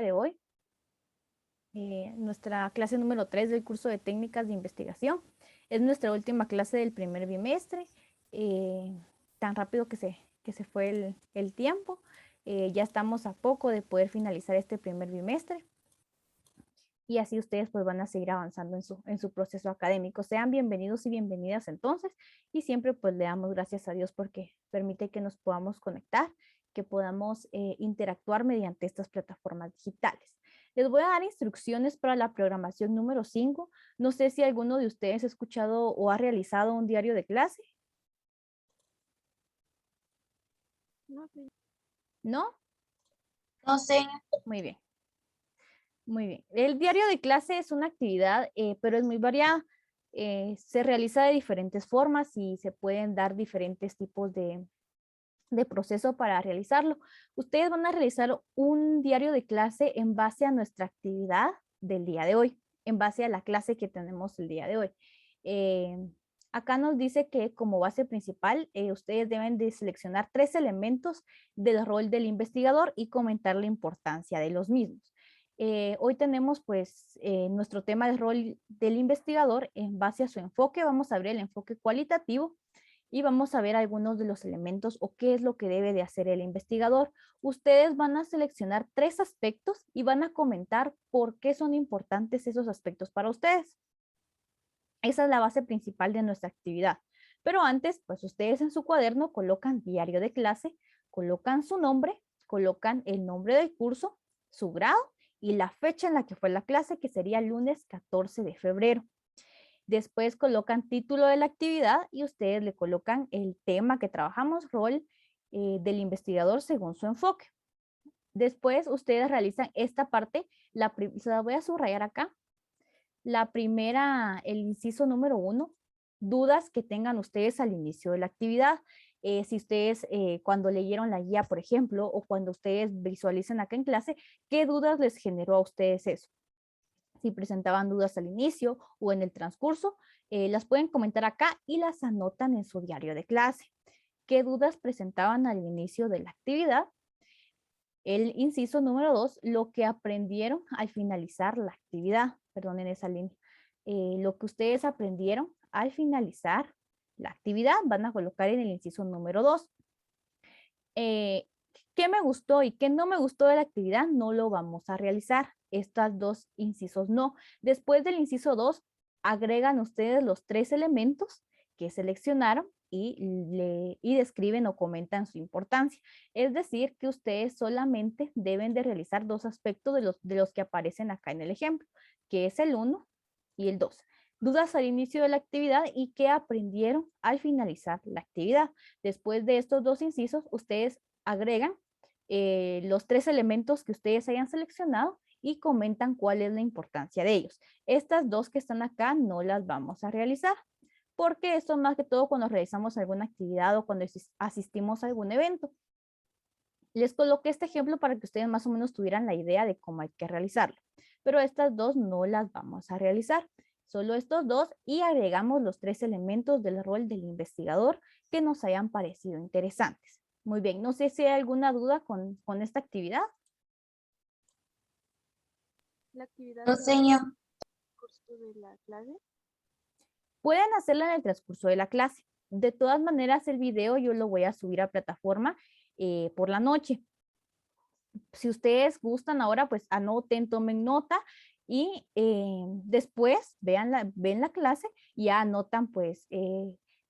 de hoy. Nuestra clase número 3 del curso de técnicas de investigación. Es nuestra última clase del primer bimestre. Tan rápido que se fue el tiempo. Ya estamos a poco de poder finalizar este primer bimestre. Y así ustedes pues van a seguir avanzando en su proceso académico. Sean bienvenidos y bienvenidas entonces. Y siempre pues le damos gracias a Dios porque permite que nos podamos conectar, que podamos interactuar mediante estas plataformas digitales. Les voy a dar instrucciones para la programación número 5. No sé si alguno de ustedes ha escuchado o ha realizado un diario de clase. No sé. ¿No? No sé. Muy bien. Muy bien. El diario de clase es una actividad, pero es muy variada. Se realiza de diferentes formas y se pueden dar diferentes tipos de proceso para realizarlo. Ustedes van a realizar un diario de clase en base a nuestra actividad del día de hoy, en base a la clase que tenemos el día de hoy. Acá nos dice que como base principal, ustedes deben de seleccionar 3 elementos del rol del investigador y comentar la importancia de los mismos. Hoy tenemos pues nuestro tema de rol del investigador en base a su enfoque. Vamos a ver el enfoque cualitativo y vamos a ver algunos de los elementos o qué es lo que debe de hacer el investigador. Ustedes van a seleccionar 3 aspectos y van a comentar por qué son importantes esos aspectos para ustedes. Esa es la base principal de nuestra actividad. Pero antes, pues ustedes en su cuaderno colocan diario de clase, colocan su nombre, colocan el nombre del curso, su grado y la fecha en la que fue la clase, que sería el lunes 14 de febrero. Después colocan título de la actividad y ustedes le colocan el tema que trabajamos, rol del investigador según su enfoque. Después ustedes realizan esta parte, se la voy a subrayar acá. La primera, el inciso número 1, dudas que tengan ustedes al inicio de la actividad. Si ustedes cuando leyeron la guía, por ejemplo, o cuando ustedes visualicen acá en clase, ¿qué dudas les generó a ustedes eso? Si presentaban dudas al inicio o en el transcurso, las pueden comentar acá y las anotan en su diario de clase. ¿Qué dudas presentaban al inicio de la actividad? El inciso número 2, lo que aprendieron al finalizar la actividad. Perdonen esa línea. Lo que ustedes aprendieron al finalizar la actividad van a colocar en el inciso número 2. ¿Qué me gustó y qué no me gustó de la actividad? No lo vamos a realizar. Estas 2 incisos no. Después del inciso 2, agregan ustedes los 3 elementos que seleccionaron y describen o comentan su importancia. Es decir, que ustedes solamente deben de realizar 2 aspectos de los que aparecen acá en el ejemplo, que es el 1 y el 2. Dudas al inicio de la actividad y qué aprendieron al finalizar la actividad. Después de estos 2 incisos, ustedes agregan los 3 elementos que ustedes hayan seleccionado y comentan cuál es la importancia de ellos. Estas 2 que están acá no las vamos a realizar, porque esto más que todo cuando realizamos alguna actividad o cuando asistimos a algún evento. Les coloqué este ejemplo para que ustedes más o menos tuvieran la idea de cómo hay que realizarlo, pero estas 2 no las vamos a realizar. Solo estos 2 y agregamos los 3 elementos del rol del investigador que nos hayan parecido interesantes. Muy bien, no sé si hay alguna duda con esta actividad. La actividad No, señor. curso de la clase. Pueden hacerla en el transcurso de la clase. De todas maneras, el video yo lo voy a subir a plataforma por la noche. Si ustedes gustan ahora, pues anoten, tomen nota y después ven la clase y ya anotan, pues,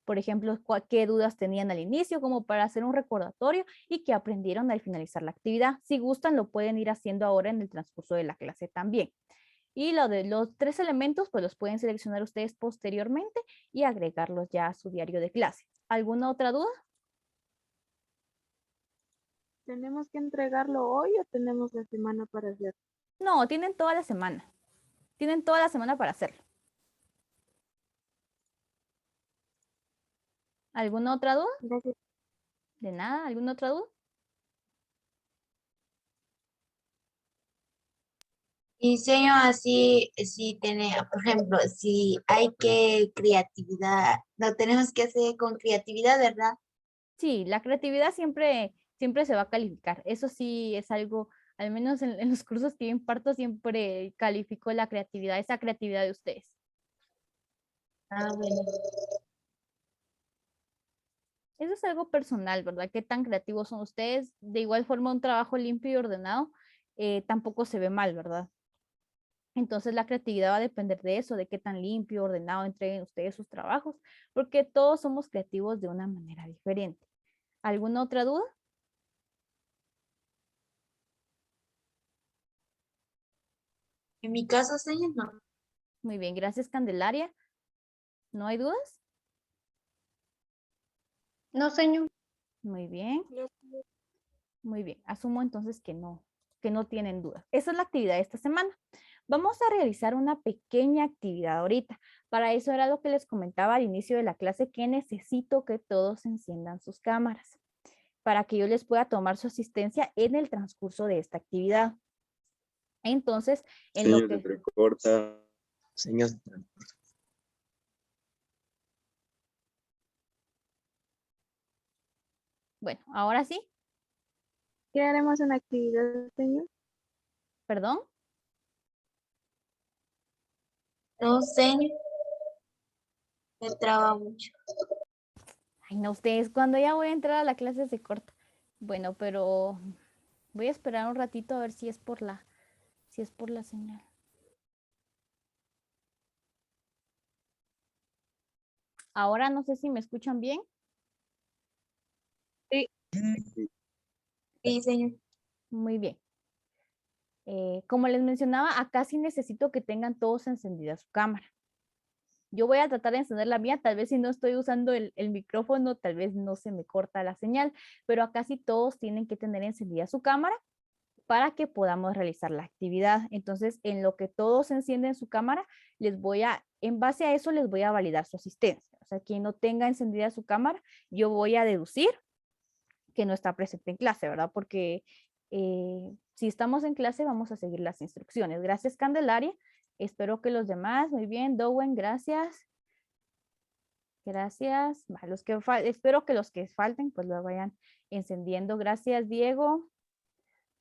por ejemplo, qué dudas tenían al inicio, como para hacer un recordatorio y qué aprendieron al finalizar la actividad. Si gustan, lo pueden ir haciendo ahora en el transcurso de la clase también. Y lo de los 3 elementos, pues los pueden seleccionar ustedes posteriormente y agregarlos ya a su diario de clase. ¿Alguna otra duda? ¿Tenemos que entregarlo hoy o tenemos la semana para hacerlo? No, tienen toda la semana. Tienen toda la semana para hacerlo. ¿Alguna otra duda? Gracias. De nada, ¿alguna otra duda? Y señor, así, si tiene, por ejemplo, si hay que creatividad, lo tenemos que hacer con creatividad, ¿verdad? Sí, la creatividad siempre se va a calificar. Eso sí es algo Al menos en los cursos que yo imparto siempre califico la creatividad, esa creatividad de ustedes. Ah, bueno. Eso es algo personal, ¿verdad? ¿Qué tan creativos son ustedes? De igual forma, un trabajo limpio y ordenado tampoco se ve mal, ¿verdad? Entonces la creatividad va a depender de eso, de qué tan limpio, ordenado entreguen ustedes sus trabajos, porque todos somos creativos de una manera diferente. ¿Alguna otra duda? En mi caso, señor, no. Muy bien, gracias Candelaria. ¿No hay dudas? No, señor. Muy bien, No, muy bien. Asumo entonces que no tienen dudas. Esa es la actividad de esta semana. Vamos a realizar una pequeña actividad ahorita. Para eso era lo que les comentaba al inicio de la clase, que necesito que todos enciendan sus cámaras para que yo les pueda tomar su asistencia en el transcurso de esta actividad. Entonces, en lo Señor, se que... entrecorta. Señor, se entrecorta. Bueno, ahora sí, ¿qué haremos en la actividad, señor? perdón. No, señor. Me traba mucho. Ay, no, ustedes, cuando ya voy a entrar a la clase se corta. Bueno, pero voy a esperar un ratito a ver si es por la señal. Ahora no sé si me escuchan bien. Sí, señor. Muy bien. Como les mencionaba, acá sí necesito que tengan todos encendida su cámara. Yo voy a tratar de encender la mía, tal vez si no estoy usando el micrófono, tal vez no se me corta la señal, pero acá sí todos tienen que tener encendida su cámara para que podamos realizar la actividad. Entonces, en lo que todos encienden su cámara, en base a eso, les voy a validar su asistencia. O sea, quien no tenga encendida su cámara, yo voy a deducir que no está presente en clase, ¿verdad? Porque si estamos en clase, vamos a seguir las instrucciones. Gracias, Candelaria. Espero que los demás, muy bien, Dowen, gracias. Gracias. Espero que los que falten, pues lo vayan encendiendo. Gracias, Diego.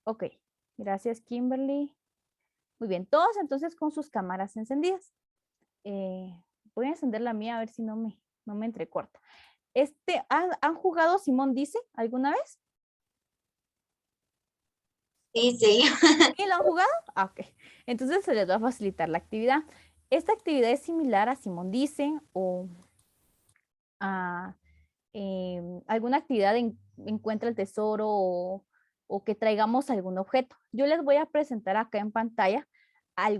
Ok, gracias, Kimberly. Muy bien, todos entonces con sus cámaras encendidas. Voy a encender la mía a ver si no me entrecorta. ¿Han jugado Simón Dice alguna vez? Sí, señor. ¿Sí lo han jugado? Ah, ok. Entonces se les va a facilitar la actividad. Esta actividad es similar a Simón Dice o a alguna actividad de encuentra el tesoro o que traigamos algún objeto. Yo les voy a presentar acá en pantalla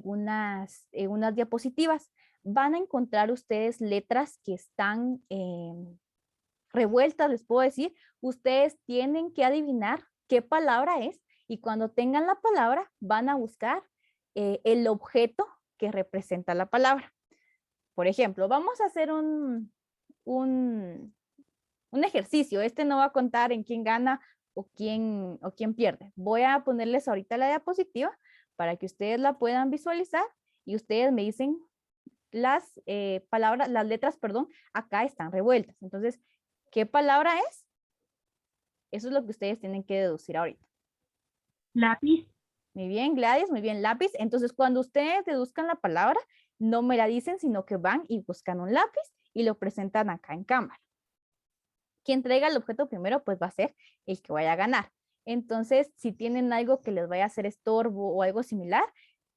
unas diapositivas. Van a encontrar ustedes letras que están revueltas, les puedo decir. Ustedes tienen que adivinar qué palabra es y cuando tengan la palabra van a buscar el objeto que representa la palabra. Por ejemplo, vamos a hacer un ejercicio. Este no va a contar en quién gana o quién pierde. Voy a ponerles ahorita la diapositiva para que ustedes la puedan visualizar y ustedes me dicen las las letras, perdón, acá están revueltas. Entonces, ¿qué palabra es? Eso es lo que ustedes tienen que deducir ahorita. Lápiz. Muy bien, Gladys, muy bien, lápiz. Entonces, cuando ustedes deduzcan la palabra, no me la dicen, sino que van y buscan un lápiz y lo presentan acá en cámara. Quien traiga el objeto primero, pues va a ser el que vaya a ganar. Entonces, si tienen algo que les vaya a hacer estorbo o algo similar,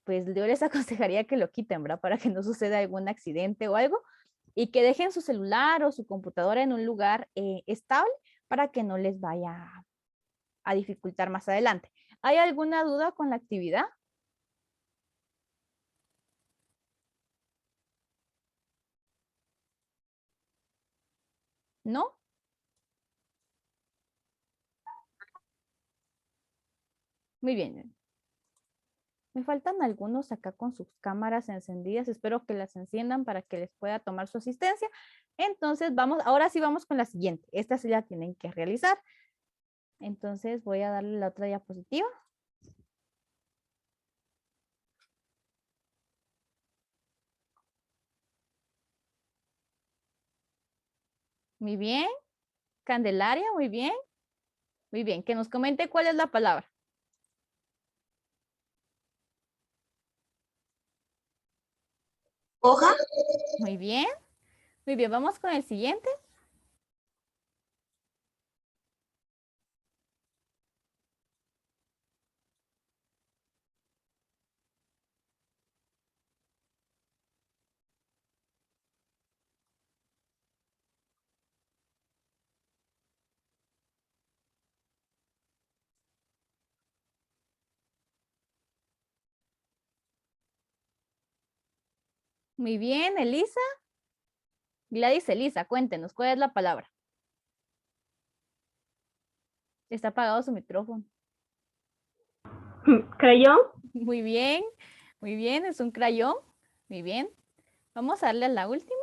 pues yo les aconsejaría que lo quiten, ¿verdad? Para que no suceda algún accidente o algo y que dejen su celular o su computadora en un lugar estable para que no les vaya a dificultar más adelante. ¿Hay alguna duda con la actividad? ¿No? Muy bien. Me faltan algunos acá con sus cámaras encendidas. Espero que las enciendan para que les pueda tomar su asistencia. Entonces ahora sí vamos con la siguiente. Esta sí la tienen que realizar. Entonces voy a darle la otra diapositiva. Muy bien. Candelaria, muy bien. Muy bien. Que nos comente cuál es la palabra. Hoja. Muy bien. Muy bien, vamos con el siguiente. Muy bien, Elisa. Gladys, Elisa, cuéntenos, ¿cuál es la palabra? Está apagado su micrófono. Crayón. Muy bien, es un crayón. Muy bien. Vamos a darle a la última.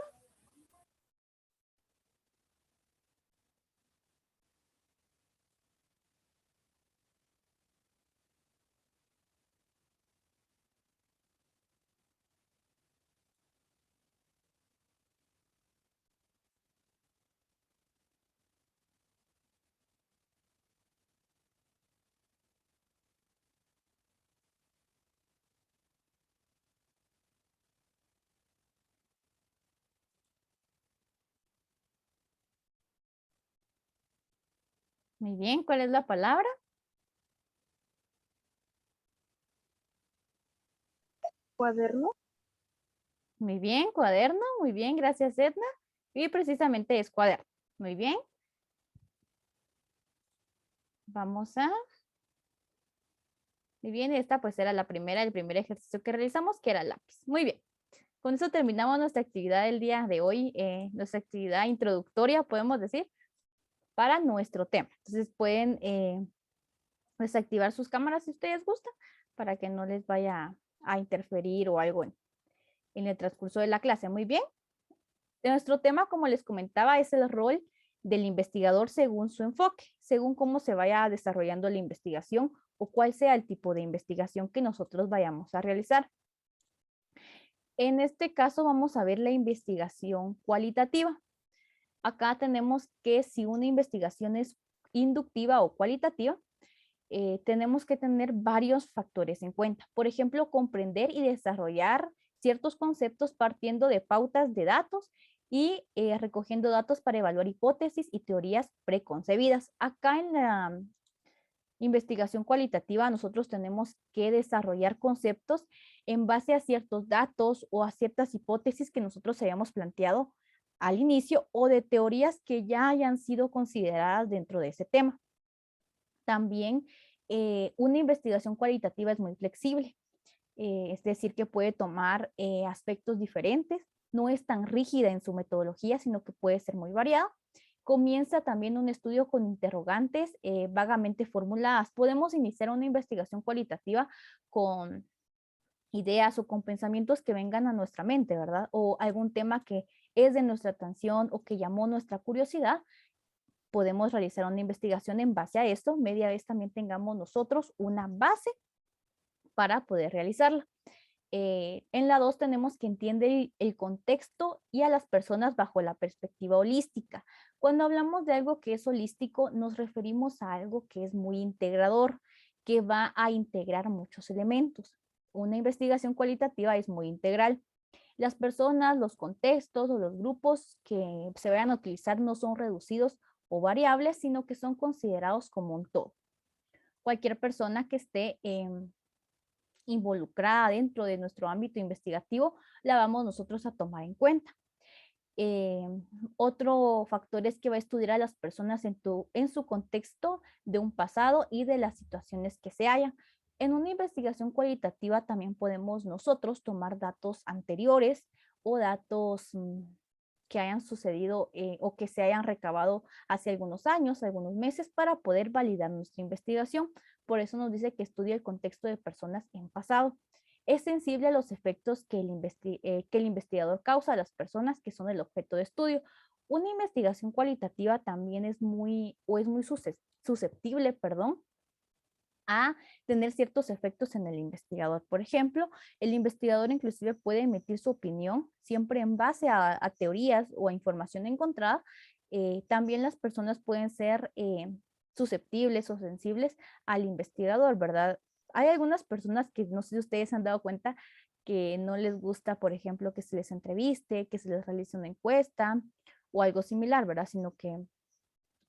Muy bien, ¿cuál es la palabra? Cuaderno. Muy bien, cuaderno. Muy bien, gracias, Edna. Y precisamente es cuaderno. Muy bien. Vamos a... Muy bien, esta pues era la primera, el primer ejercicio que realizamos, que era lápiz. Muy bien. Con eso terminamos nuestra actividad del día de hoy, nuestra actividad introductoria, podemos decir, para nuestro tema. Entonces pueden desactivar sus cámaras si ustedes gustan, para que no les vaya a interferir o algo en el transcurso de la clase. Muy bien. Nuestro tema, como les comentaba, es el rol del investigador según su enfoque, según cómo se vaya desarrollando la investigación o cuál sea el tipo de investigación que nosotros vayamos a realizar. En este caso vamos a ver la investigación cualitativa. Acá tenemos que si una investigación es inductiva o cualitativa, tenemos que tener varios factores en cuenta. Por ejemplo, comprender y desarrollar ciertos conceptos partiendo de pautas de datos y recogiendo datos para evaluar hipótesis y teorías preconcebidas. Acá en la investigación cualitativa nosotros tenemos que desarrollar conceptos en base a ciertos datos o a ciertas hipótesis que nosotros hayamos planteado al inicio o de teorías que ya hayan sido consideradas dentro de ese tema. También una investigación cualitativa es muy flexible, es decir, que puede tomar aspectos diferentes, no es tan rígida en su metodología, sino que puede ser muy variada. Comienza también un estudio con interrogantes vagamente formuladas. Podemos iniciar una investigación cualitativa con ideas o con pensamientos que vengan a nuestra mente, ¿verdad? O algún tema que es de nuestra atención o que llamó nuestra curiosidad. Podemos realizar una investigación en base a esto, media vez también tengamos nosotros una base para poder realizarla. En la 2 tenemos que entender el contexto y a las personas bajo la perspectiva holística. Cuando hablamos de algo que es holístico, nos referimos a algo que es muy integrador, que va a integrar muchos elementos. Una investigación cualitativa es muy integral. Las personas, los contextos o los grupos que se vayan a utilizar no son reducidos o variables, sino que son considerados como un todo. Cualquier persona que esté involucrada dentro de nuestro ámbito investigativo, la vamos nosotros a tomar en cuenta. Otro factor es que va a estudiar a las personas en su contexto de un pasado y de las situaciones que se hayan. En una investigación cualitativa también podemos nosotros tomar datos anteriores o datos que hayan sucedido o que se hayan recabado hace algunos años, algunos meses, para poder validar nuestra investigación. Por eso nos dice que estudia el contexto de personas en pasado. Es sensible a los efectos que el investigador causa a las personas que son el objeto de estudio. Una investigación cualitativa también es muy susceptible, a tener ciertos efectos en el investigador. Por ejemplo, el investigador inclusive puede emitir su opinión siempre en base a teorías o a información encontrada. También las personas pueden ser susceptibles o sensibles al investigador, ¿verdad? Hay algunas personas que no sé si ustedes han dado cuenta que no les gusta, por ejemplo, que se les entreviste, que se les realice una encuesta o algo similar, ¿verdad? Sino que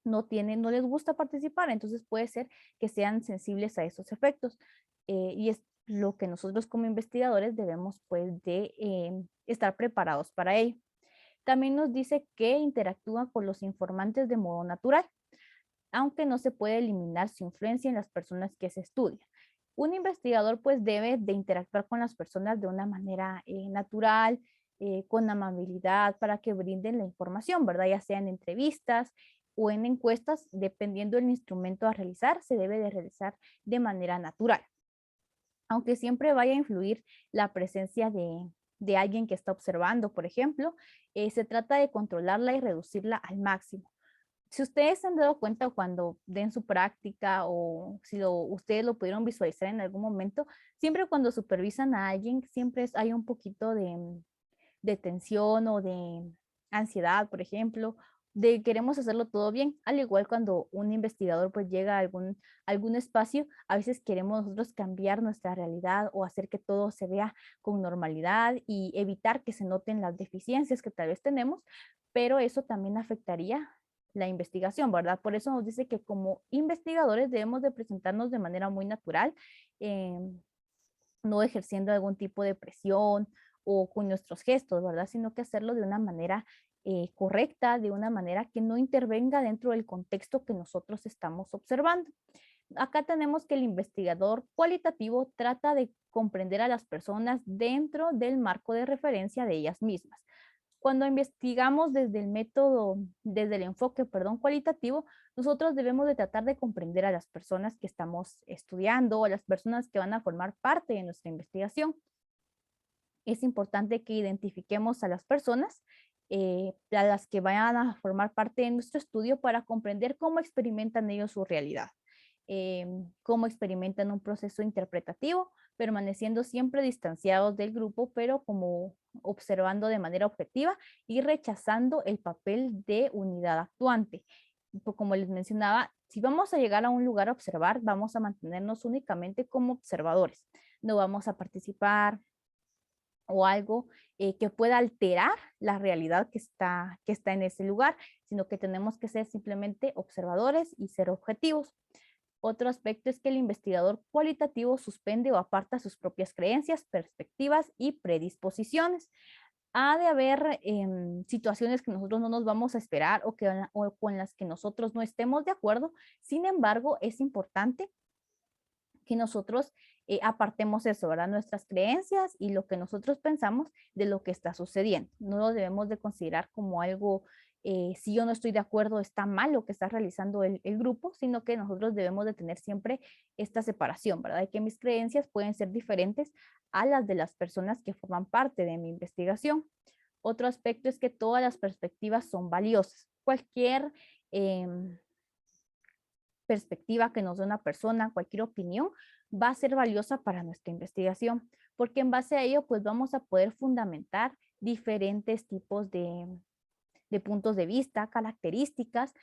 no les gusta participar, entonces puede ser que sean sensibles a esos efectos. Y es lo que nosotros como investigadores debemos pues de estar preparados para ello. También nos dice que interactúa con los informantes de modo natural, aunque no se puede eliminar su influencia en las personas que se estudian. Un investigador pues debe de interactuar con las personas de una manera natural, con amabilidad, para que brinden la información, ¿verdad? Ya sea en entrevistas o en encuestas, dependiendo del instrumento a realizar, se debe de realizar de manera natural. Aunque siempre vaya a influir la presencia de alguien que está observando, por ejemplo, se trata de controlarla y reducirla al máximo. Si ustedes se han dado cuenta cuando den su práctica o si ustedes lo pudieron visualizar en algún momento, siempre cuando supervisan a alguien, siempre hay un poquito de tensión o de ansiedad, por ejemplo, de queremos hacerlo todo bien, al igual cuando un investigador pues llega a algún espacio, a veces queremos nosotros cambiar nuestra realidad o hacer que todo se vea con normalidad y evitar que se noten las deficiencias que tal vez tenemos, pero eso también afectaría la investigación, ¿verdad? Por eso nos dice que como investigadores debemos de presentarnos de manera muy natural, eh, no ejerciendo algún tipo de presión o con nuestros gestos, ¿verdad? Sino que hacerlo de una manera correcta, de una manera que no intervenga dentro del contexto que nosotros estamos observando. Acá tenemos que el investigador cualitativo trata de comprender a las personas dentro del marco de referencia de ellas mismas. Cuando investigamos desde el método, desde el enfoque, perdón, cualitativo, nosotros debemos de tratar de comprender a las personas que estamos estudiando o a las personas que van a formar parte de nuestra investigación. Es importante que identifiquemos a las personas a las que vayan a formar parte de nuestro estudio para comprender cómo experimentan ellos su realidad, cómo experimentan un proceso interpretativo, permaneciendo siempre distanciados del grupo, pero como observando de manera objetiva y rechazando el papel de unidad actuante. Como les mencionaba, si vamos a llegar a un lugar a observar, vamos a mantenernos únicamente como observadores. No vamos a participar o algo que pueda alterar la realidad que está en ese lugar, sino que tenemos que ser simplemente observadores y ser objetivos. Otro aspecto es que el investigador cualitativo suspende o aparta sus propias creencias, perspectivas y predisposiciones. Ha de haber situaciones que nosotros no nos vamos a esperar o con las que nosotros no estemos de acuerdo. Sin embargo, es importante que nosotros apartemos eso, ¿verdad? Nuestras creencias y lo que nosotros pensamos de lo que está sucediendo. No lo debemos de considerar como algo, si yo no estoy de acuerdo, está mal lo que está realizando el grupo, sino que nosotros debemos de tener siempre esta separación, ¿verdad? De que mis creencias pueden ser diferentes a las de las personas que forman parte de mi investigación. Otro aspecto es que todas las perspectivas son valiosas. Cualquier perspectiva que nos dé una persona, cualquier opinión, va a ser valiosa para nuestra investigación, porque en base a ello, pues vamos a poder fundamentar diferentes tipos de puntos de vista, características.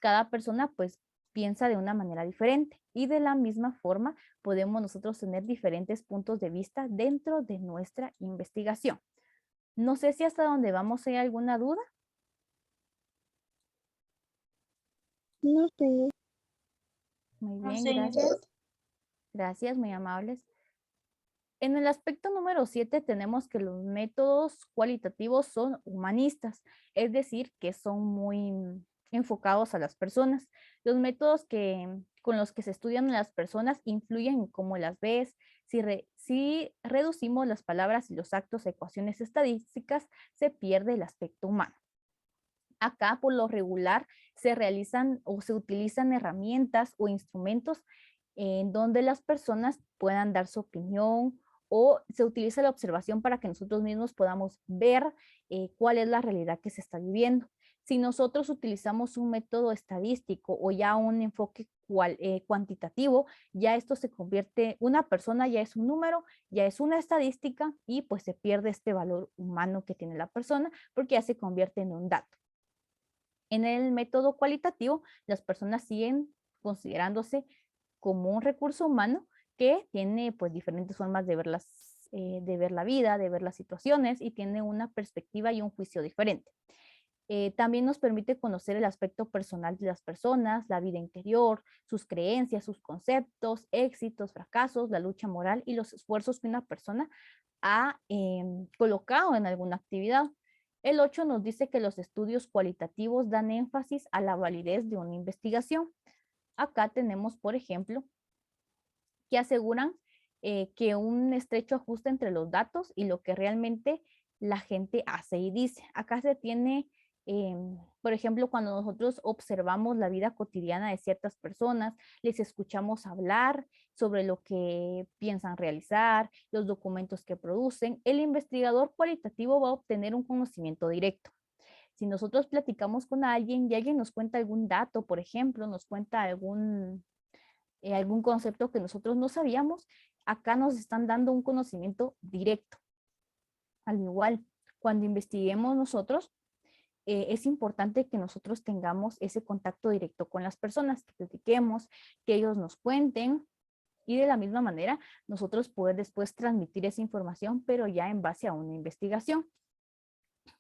Cada persona, pues, piensa de una manera diferente y de la misma forma podemos nosotros tener diferentes puntos de vista dentro de nuestra investigación. No sé si hasta donde vamos hay alguna duda. No sé. Muy No bien, sé. gracias. Gracias, muy amables. En el aspecto número 7 tenemos que los métodos cualitativos son humanistas, es decir, que son muy enfocados a las personas. Los métodos con los que se estudian a las personas influyen en cómo las ves. Si reducimos las palabras y los actos a ecuaciones estadísticas, se pierde el aspecto humano. Acá, por lo regular, se realizan o se utilizan herramientas o instrumentos en donde las personas puedan dar su opinión o se utiliza la observación para que nosotros mismos podamos ver cuál es la realidad que se está viviendo. Si nosotros utilizamos un método estadístico o ya un enfoque cuantitativo, ya esto se convierte, una persona ya es un número, ya es una estadística y pues se pierde este valor humano que tiene la persona porque ya se convierte en un dato. En el método cualitativo, las personas siguen considerándose como un recurso humano que tiene pues diferentes formas de ver de ver la vida, de ver las situaciones y tiene una perspectiva y un juicio diferente. También nos permite conocer el aspecto personal de las personas, la vida interior, sus creencias, sus conceptos, éxitos, fracasos, la lucha moral y los esfuerzos que una persona ha colocado en alguna actividad. El 8 nos dice que los estudios cualitativos dan énfasis a la validez de una investigación. Acá tenemos, por ejemplo, que aseguran que un estrecho ajuste entre los datos y lo que realmente la gente hace y dice. Acá se tiene, por ejemplo, cuando nosotros observamos la vida cotidiana de ciertas personas, les escuchamos hablar sobre lo que piensan realizar, los documentos que producen, el investigador cualitativo va a obtener un conocimiento directo. Si nosotros platicamos con alguien y alguien nos cuenta algún dato, por ejemplo, nos cuenta algún concepto que nosotros no sabíamos, acá nos están dando un conocimiento directo. Al igual, cuando investiguemos nosotros, es importante que nosotros tengamos ese contacto directo con las personas, que platiquemos, que ellos nos cuenten y de la misma manera nosotros poder después transmitir esa información, pero ya en base a una investigación.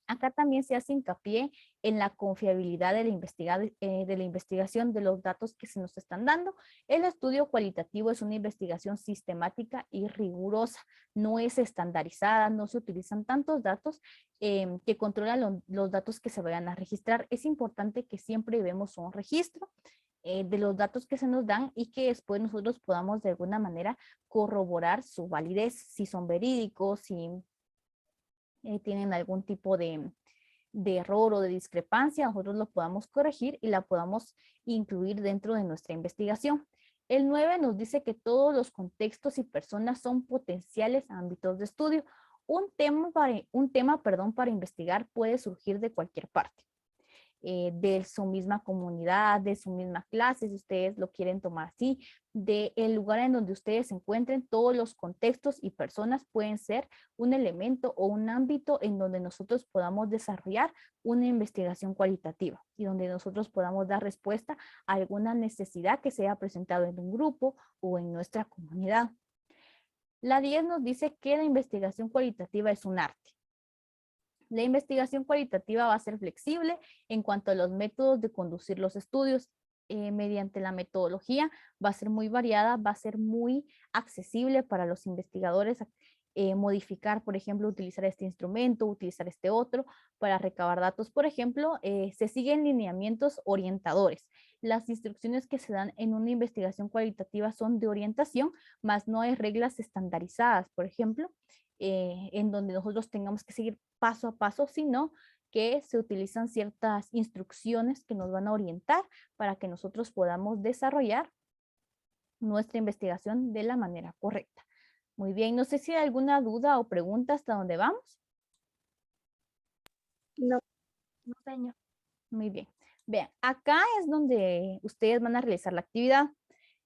Acá también se hace hincapié en la confiabilidad de la investigación de los datos que se nos están dando. El estudio cualitativo es una investigación sistemática y rigurosa, no es estandarizada, no se utilizan tantos datos que controlan los datos que se vayan a registrar. Es importante que siempre llevemos un registro de los datos que se nos dan y que después nosotros podamos de alguna manera corroborar su validez, si son verídicos, si tienen algún tipo de error o de discrepancia, nosotros lo podamos corregir y la podamos incluir dentro de nuestra investigación. El 9 nos dice que todos los contextos y personas son potenciales ámbitos de estudio. Un tema para investigar puede surgir de cualquier parte. De su misma comunidad, de su misma clase, si ustedes lo quieren tomar así, del lugar en donde ustedes se encuentren, todos los contextos y personas pueden ser un elemento o un ámbito en donde nosotros podamos desarrollar una investigación cualitativa y donde nosotros podamos dar respuesta a alguna necesidad que se haya presentado en un grupo o en nuestra comunidad. La 10 nos dice que la investigación cualitativa es un arte. La investigación cualitativa va a ser flexible en cuanto a los métodos de conducir los estudios. Mediante la metodología va a ser muy variada, va a ser muy accesible para los investigadores modificar, por ejemplo, utilizar este instrumento, utilizar este otro para recabar datos. Por ejemplo, se siguen lineamientos orientadores. Las instrucciones que se dan en una investigación cualitativa son de orientación, más no hay reglas estandarizadas, por ejemplo, en donde nosotros tengamos que seguir paso a paso, sino que se utilizan ciertas instrucciones que nos van a orientar para que nosotros podamos desarrollar nuestra investigación de la manera correcta. Muy bien, no sé si hay alguna duda o pregunta hasta dónde vamos. No. No, señor. Muy bien. Vean, acá es donde ustedes van a realizar la actividad.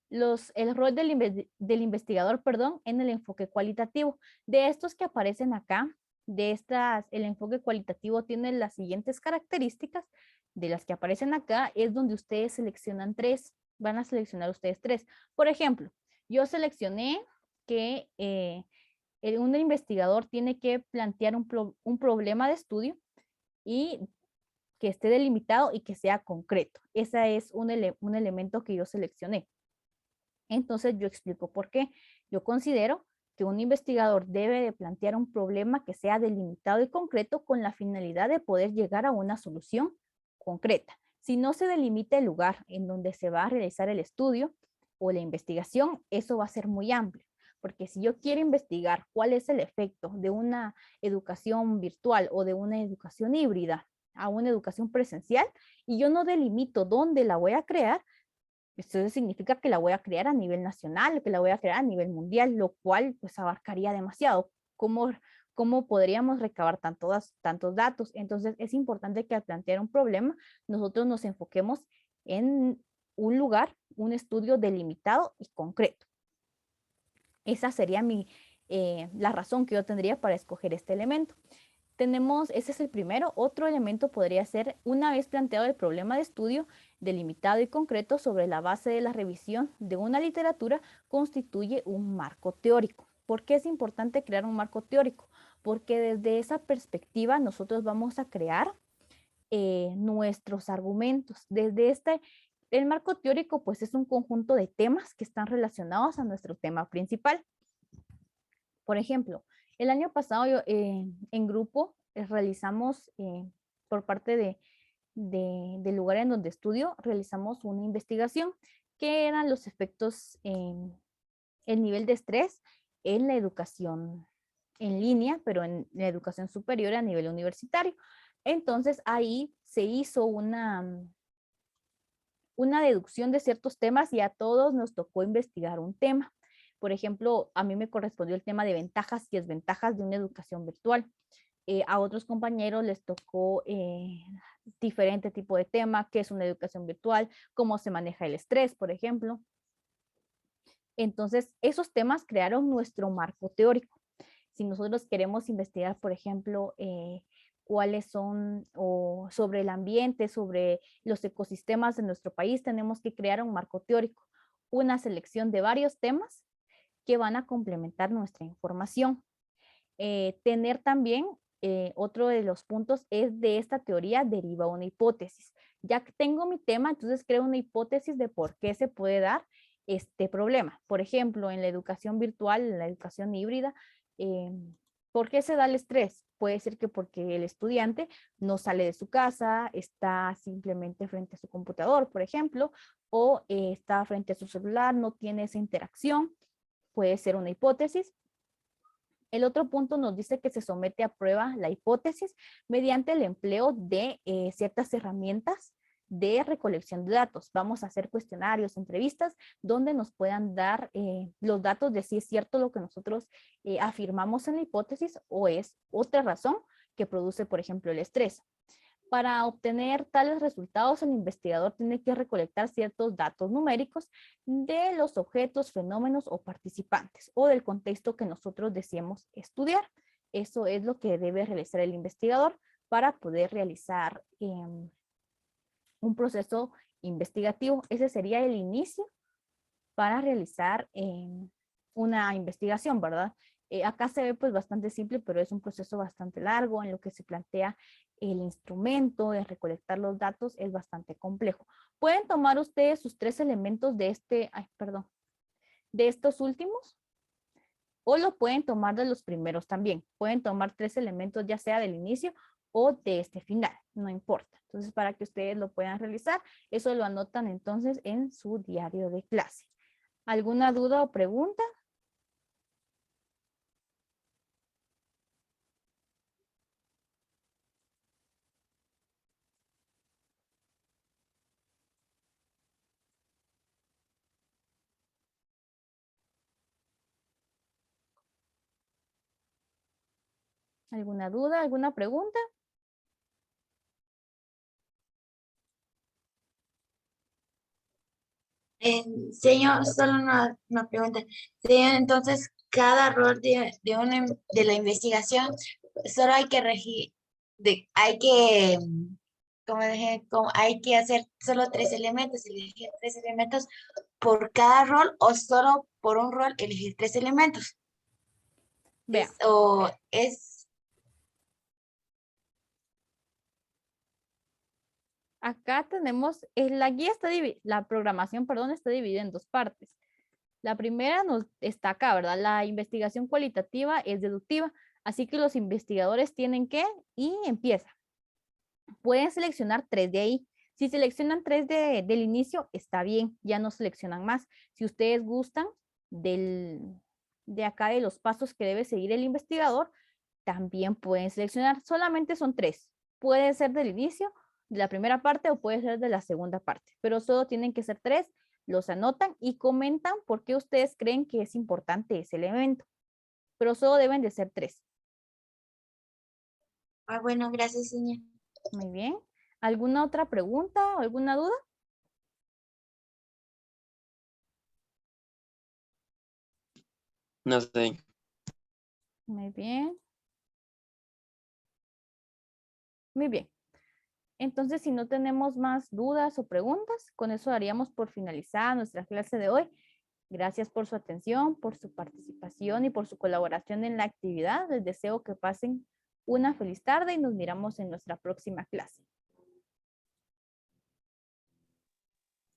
El rol del investigador, en el enfoque cualitativo. De estos que aparecen acá, el enfoque cualitativo tiene las siguientes características. De las que aparecen acá es donde ustedes seleccionan 3. Van a seleccionar ustedes 3. Por ejemplo, yo seleccioné que un investigador tiene que plantear un problema de estudio y que esté delimitado y que sea concreto. Ese es un elemento que yo seleccioné. Entonces yo explico por qué. Yo considero que un investigador debe de plantear un problema que sea delimitado y concreto con la finalidad de poder llegar a una solución concreta. Si no se delimita el lugar en donde se va a realizar el estudio o la investigación, eso va a ser muy amplio. Porque si yo quiero investigar cuál es el efecto de una educación virtual o de una educación híbrida a una educación presencial y yo no delimito dónde la voy a crear, eso significa que la voy a crear a nivel nacional, que la voy a crear a nivel mundial, lo cual pues abarcaría demasiado. ¿Cómo podríamos recabar tantos datos? Entonces es importante que al plantear un problema nosotros nos enfoquemos en un lugar, un estudio delimitado y concreto. Esa sería la razón que yo tendría para escoger este elemento. Ese es el primero. Otro elemento podría ser, una vez planteado el problema de estudio, delimitado y concreto sobre la base de la revisión de una literatura, constituye un marco teórico. ¿Por qué es importante crear un marco teórico? Porque desde esa perspectiva nosotros vamos a crear nuestros argumentos. El marco teórico pues es un conjunto de temas que están relacionados a nuestro tema principal. Por ejemplo, el año pasado en grupo realizamos, por parte del lugar en donde estudio, realizamos una investigación que eran los efectos el nivel de estrés en la educación en línea, pero en la educación superior a nivel universitario. Entonces ahí se hizo una deducción de ciertos temas y a todos nos tocó investigar un tema. Por ejemplo, a mí me correspondió el tema de ventajas y desventajas de una educación virtual. A otros compañeros les tocó diferente tipo de tema, qué es una educación virtual, cómo se maneja el estrés, por ejemplo. Entonces, esos temas crearon nuestro marco teórico. Si nosotros queremos investigar, por ejemplo, cuáles son, o sobre el ambiente, sobre los ecosistemas de nuestro país, tenemos que crear un marco teórico, una selección de varios temas que van a complementar nuestra información. Tener también, otro de los puntos es de esta teoría deriva una hipótesis. Ya que tengo mi tema, entonces creo una hipótesis de por qué se puede dar este problema. Por ejemplo, en la educación virtual, en la educación híbrida, ¿por qué se da el estrés? Puede ser que porque el estudiante no sale de su casa, está simplemente frente a su computador, por ejemplo, o está frente a su celular, no tiene esa interacción. Puede ser una hipótesis. El otro punto nos dice que se somete a prueba la hipótesis mediante el empleo de ciertas herramientas de recolección de datos. Vamos a hacer cuestionarios, entrevistas, donde nos puedan dar los datos de si es cierto lo que nosotros afirmamos en la hipótesis o es otra razón que produce, por ejemplo, el estrés. Para obtener tales resultados, el investigador tiene que recolectar ciertos datos numéricos de los objetos, fenómenos o participantes o del contexto que nosotros deseemos estudiar. Eso es lo que debe realizar el investigador para poder realizar un proceso investigativo. Ese sería el inicio para realizar una investigación, ¿verdad? Acá se ve pues bastante simple, pero es un proceso bastante largo en lo que se plantea el instrumento, de recolectar los datos, es bastante complejo. Pueden tomar ustedes sus 3 elementos de de estos últimos, o lo pueden tomar de los primeros también. Pueden tomar 3 elementos ya sea del inicio o de este final, no importa. Entonces, para que ustedes lo puedan realizar, eso lo anotan entonces en su diario de clase. ¿Alguna duda o pregunta? ¿Alguna duda? ¿Alguna pregunta? Señor, solo una pregunta. Señor, entonces, cada rol de la investigación, solo hay que hay que, como dije, hay que hacer solo 3 elementos, elegir 3 elementos por cada rol o solo por un rol elegir 3 elementos. Vean, Es acá tenemos, la programación, perdón, está dividida en 2 partes. La primera nos está acá, ¿verdad? La investigación cualitativa es deductiva, así que los investigadores tienen que, y empieza. Pueden seleccionar 3 de ahí. Si seleccionan 3 del inicio, está bien, ya no seleccionan más. Si ustedes gustan de acá de los pasos que debe seguir el investigador, también pueden seleccionar. Solamente son 3. Puede ser del inicio, de la primera parte o puede ser de la segunda parte, pero solo tienen que ser 3. Los anotan y comentan por qué ustedes creen que es importante ese elemento, pero solo deben de ser 3. bueno, gracias, señor. Muy bien. ¿Alguna otra pregunta o alguna duda? No sé. Muy bien. Muy bien. Entonces, si no tenemos más dudas o preguntas, con eso daríamos por finalizada nuestra clase de hoy. Gracias por su atención, por su participación y por su colaboración en la actividad. Les deseo que pasen una feliz tarde y nos miramos en nuestra próxima clase.